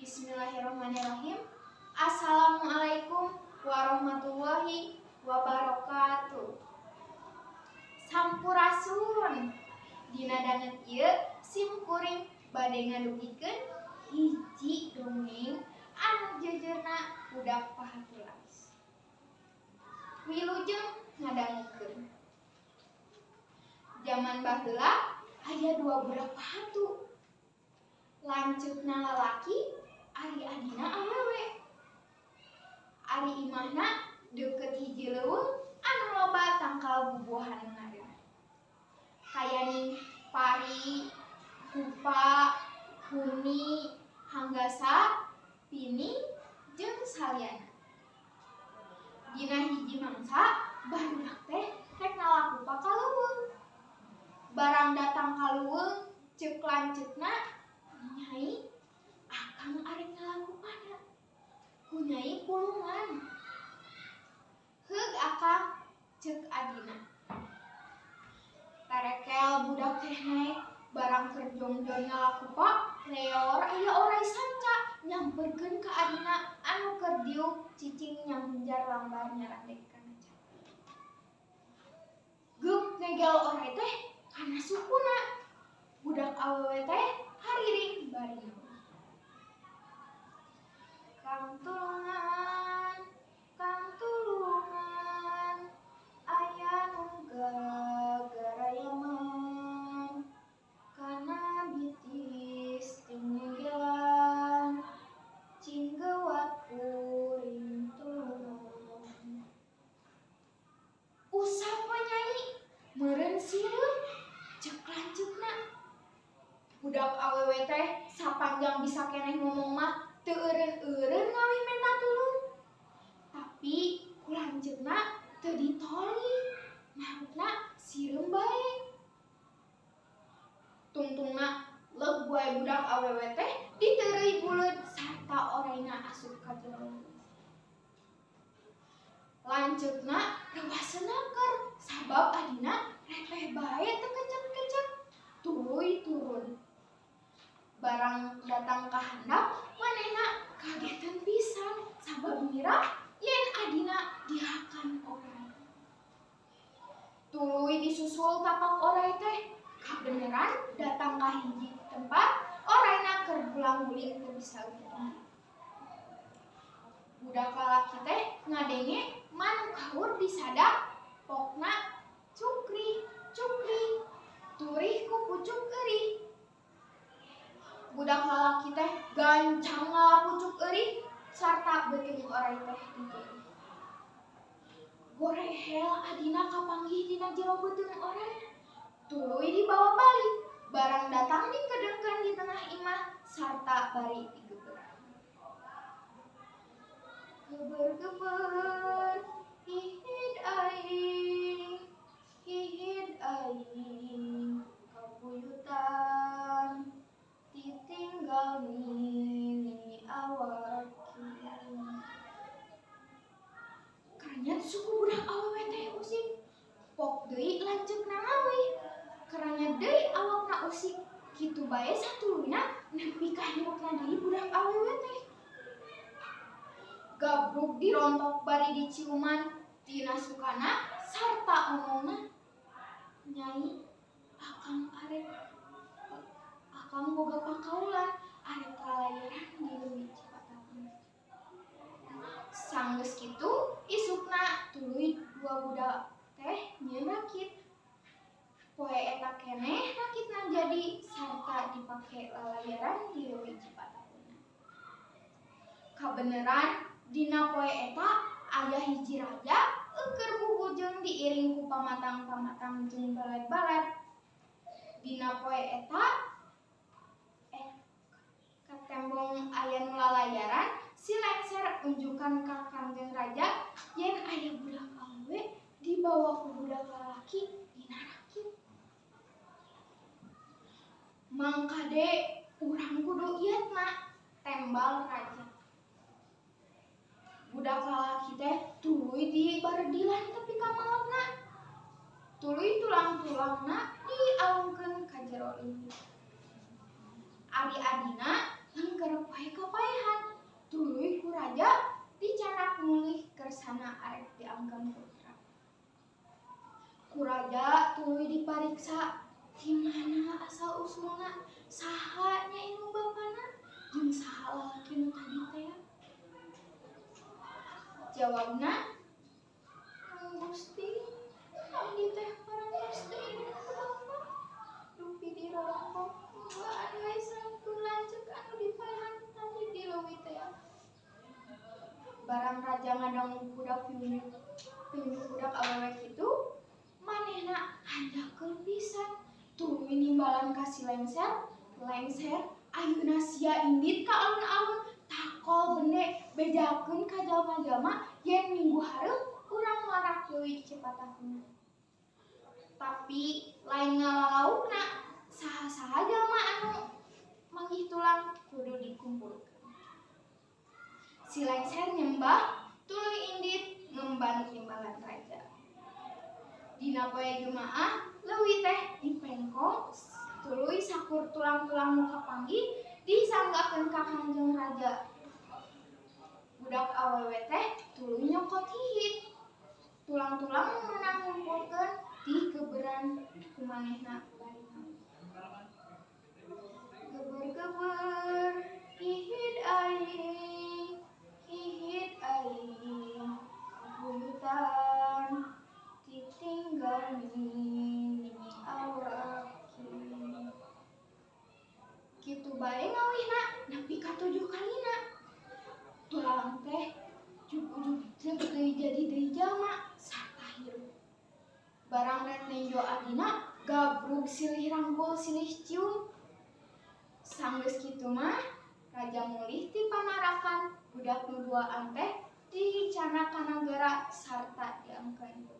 Bismillahirrahmanirrahim. Assalamualaikum warahmatullahi wabarakatuh. Sampurasun. Dina danget ieu sim kuring bade ngadugikeun hiji dongeng anu jejeurna budak pahateulas. Wilujeng ngadangukeun. Zaman baheula aya dua budak pahatu. Lanceukna lalaki, ari adina awewe. Ari imahna deukeut hiji leuweung anu loba tangkal bubuahan ngareuna. Kayaning pari, kupa, huni, hanggasa, pini, jeung saliyana. Dina hiji mangsa barudak teh rek ngalakupa ka leuweung. Barang datang ka leuweung ceuk lanceukna, "Nyai, akang arek ngalakupana. Ku Nyai pulungan." "Heug akang," ceuk adina. Tarekel budak teh naek barang keur jongjon ngalakupa leor aya oray sanca nyamperkeun ka adina anu keur diuk cicing nyambenjar lambar nyarandeg kana capek. Geuk ngegel oray teh kana sukuna. Budak awewe teh hariring bari naon. Kang tulungan, aya nu garayaman, kana bitis ting ngegelan, cinggewat kuring tulungan. "Usah poe Nyai, meureun sireum," ceuk lanceukna. Budak awewe teh sapanjang bisa keneh ngomong mah teu eureun-eureun ngawih minta tulung. Tapi ku lanceukna teu ditoli, maksudna sireum bae. Tungtungna leug wae budak awewe teh diteureuy buleud sarta orayna asup ka jero. Lanceukna rewasena keur sabab adina repeh bae teu kecep-kecep. Tuluy turun. Barang datang ka handap, manehna kageteun pisan sabab ngira yen adina dihakan oray. Tuluy disusul tapak oray teh, kabeneran datang ka hiji tempat orayna keur gulang-guling teu bisa eueuh. Budak lalaki teh ngadenge manu kaur disadak pokna cukri, turih ku pucuk euring. Budak lalaki teh gancang ngalapucuk euring sarta beuteung oray teh diteuing. Gorehel adina kapanggih dina jero beuteung oray. Tuluy dibawa balik. Barang datang dikedeungkeun di tengah imah sarta bari digeberan. Geber-geber hihid aing kapuyutan, ditinggal nini awakkeun. Karanyat suku budak awewe teh usik. Pok deui lanceukna ngawih. Karanyat deui awakna usik. Kitu bae satuluyna nepi ka hirupna deui budak awewe teh. Gabruk dirontok bari diciuman tina sukana sarta omongna, "Nyai, akang boga pakaulan arek lalayeran di leuwih Cipatapuna." Sanggeus kitu isukna tuluy dua budak teh nyieun rakit. Poe eta keneh rakitna jadi sarta dipake lalayeran di leuwih Cipatapuna. Kabeneran dina poe eta aya hiji raja keur bubujeng diiring ku pamatang-pamatang jeung balet-balet. Dina poe eta katembong aya nu lalayaran, si lengser unjukan ka Kangjeng Raja yen aya budak awewe dibawa ku budak lalaki dina rakit. "Mangkade urang kudu ietna," tembal raja. Budak lalaki teh tuluy dibaredilan tepi ka maotna. Tuluy tulang-tulangna dialungkeun ka jero leuweung. Ari adina lengker keur poe kapaehan. Tuluy ku raja dicanak mulih kersana arek diangkam putra. Ku raja tuluy dipariksa di mana asal usulna, saha nya indung bapana, jeung saha lalaki nu tadi teh. Jawabna, "Kang Gusti, abdi teh parantos teu indung bapa. Dupi di rarokok duaan wae sampun lanceuk anu dipaehan tadi di leuwih teh." Barang raja ngadangu budak piunjuk budak awewe kitu, manehna handakeun pisan tuluy nimbalan ka si lengser. Ayeuna sia indit ka alun-alun takol bene bejakeun ka jalma-jalma yen minggu hareup urang marak leuwih cepatahna. Tapi lain ngalalaukna, saha-saha jalma anu manggih tulang kudu dikumpulkeun. Si lengser nyembah, tuluy indit ngemban timbalan raja. Dina poe Jumaah, leuwih teh dipengkong, tuluy sakur tulang-tulang nu kapanggih disanggakeun ka Kangjeng Raja. Budak awewe teh tuluy nyokot hihit. Tulang-tulang meunang ngumpulkeun dikeberan ku manehna bari naon. Geber-geber hihit aing, kabuyutan ditinggani awaki. Kitu bae ngawihna nepi ka 7 kalina. Tulang teh ujug-ujug deui jadi deui jalma sarta hirup. Barang rek nenjo adina gabrug silih rangkul silih cium. Sanggeus kitu mah raja mulih ti pamarakan budak nu duaan teh dicanak ka nagara sarta diangkeun.